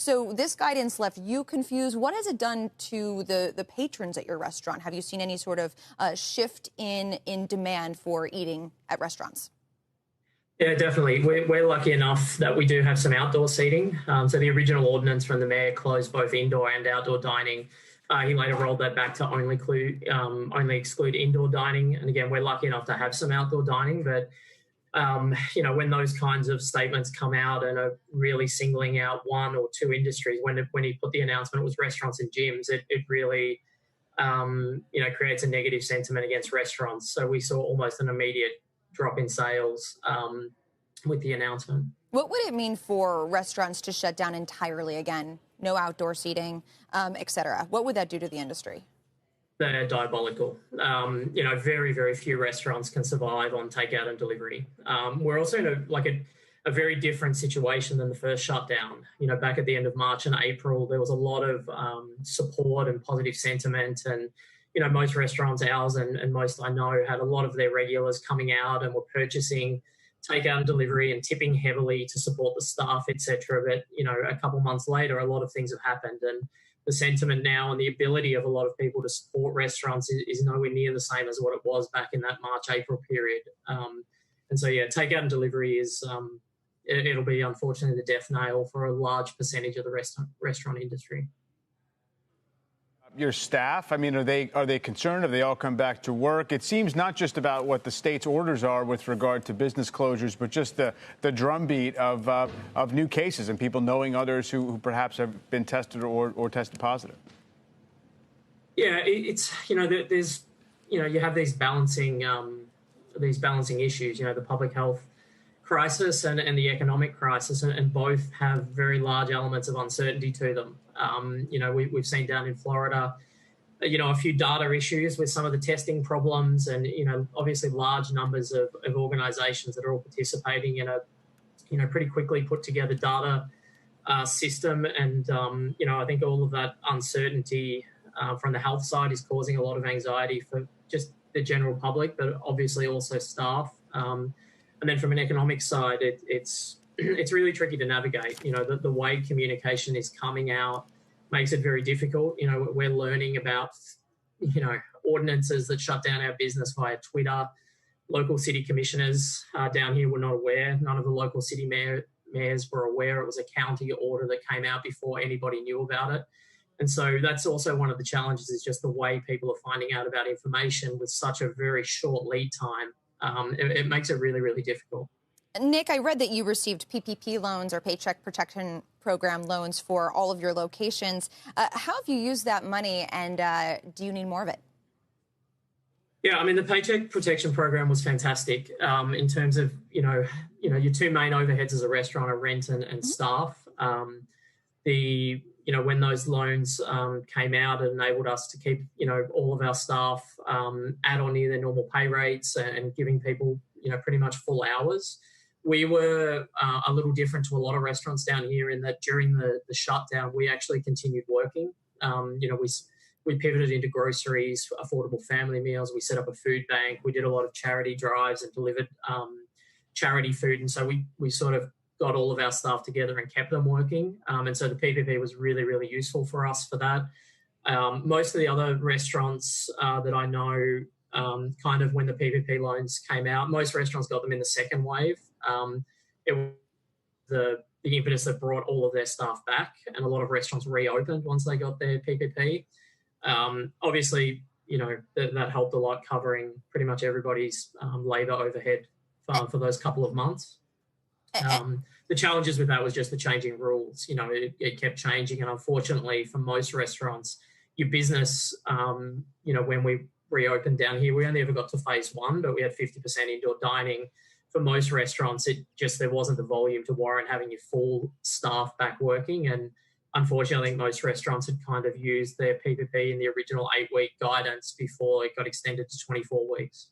So this guidance left you confused. What has it done to the patrons at your restaurant? Have you seen any sort of shift in demand for eating at restaurants? Yeah, definitely. We're lucky enough that we do have some outdoor seating. So the original ordinance from the mayor closed both indoor and outdoor dining. He later rolled that back to only exclude indoor dining. And again, we're lucky enough to have some outdoor dining. But, when those kinds of statements come out and are really singling out one or two industries, when he put the announcement, it was restaurants and gyms, it really, creates a negative sentiment against restaurants. So we saw almost an immediate drop in sales with the announcement. What would it mean for restaurants to shut down entirely again? No outdoor seating, et cetera. What would that do to the industry? They're diabolical. Very, very few restaurants can survive on takeout and delivery. We're also in a very different situation than the first shutdown. Back at the end of March and April, there was a lot of support and positive sentiment, and most restaurants, ours and most I know, had a lot of their regulars coming out and were purchasing takeout and delivery and tipping heavily to support the staff, etc. But, a couple months later, a lot of things have happened, and the sentiment now and the ability of a lot of people to support restaurants is nowhere near the same as what it was back in that March, April period. And so, takeout and delivery is, it'll be unfortunately the death nail for a large percentage of the restaurant industry. Your staff, are they concerned? Have they all come back to work? It seems not just about what the state's orders are with regard to business closures, but just the drumbeat of new cases and people knowing others who perhaps have been tested or tested positive. Yeah, it's there's you have these balancing issues. The public health crisis and the economic crisis, and both have very large elements of uncertainty to them. We've seen down in Florida, a few data issues with some of the testing problems, and obviously large numbers of organisations that are all participating in a pretty quickly put together data system, and I think all of that uncertainty from the health side is causing a lot of anxiety for just the general public, but obviously also staff. And then from an economic side, it's really tricky to navigate. The way communication is coming out makes it very difficult. We're learning about, ordinances that shut down our business via Twitter. Local city commissioners down here were not aware. None of the local city mayors were aware. It was a county order that came out before anybody knew about it. And so that's also one of the challenges, is just the way people are finding out about information with such a very short lead time. It makes it really, really difficult. Nick, I read that you received PPP loans or Paycheck Protection Program loans for all of your locations. How have you used that money, and do you need more of it? Yeah, the Paycheck Protection Program was fantastic in terms of, your two main overheads as a restaurant are rent and staff. When those loans came out, it enabled us to keep, all of our staff at or near their normal pay rates and giving people, pretty much full hours. We were a little different to a lot of restaurants down here in that during the shutdown, we actually continued working. We pivoted into groceries, affordable family meals. We set up a food bank. We did a lot of charity drives and delivered charity food. And so we sort of got all of our staff together and kept them working. And so the PPP was really, really useful for us for that. Most of the other restaurants that I know, kind of when the PPP loans came out, most restaurants got them in the second wave. It was the impetus that brought all of their staff back, and a lot of restaurants reopened once they got their PPP. Obviously, that helped a lot, covering pretty much everybody's labour overhead for those couple of months. The challenges with that was just the changing rules. It kept changing, and unfortunately for most restaurants, your business, when we reopened down here, we only ever got to phase one, but we had 50% indoor dining. For most restaurants, there wasn't the volume to warrant having your full staff back working, and unfortunately most restaurants had kind of used their PPP in the original 8-week guidance before it got extended to 24 weeks.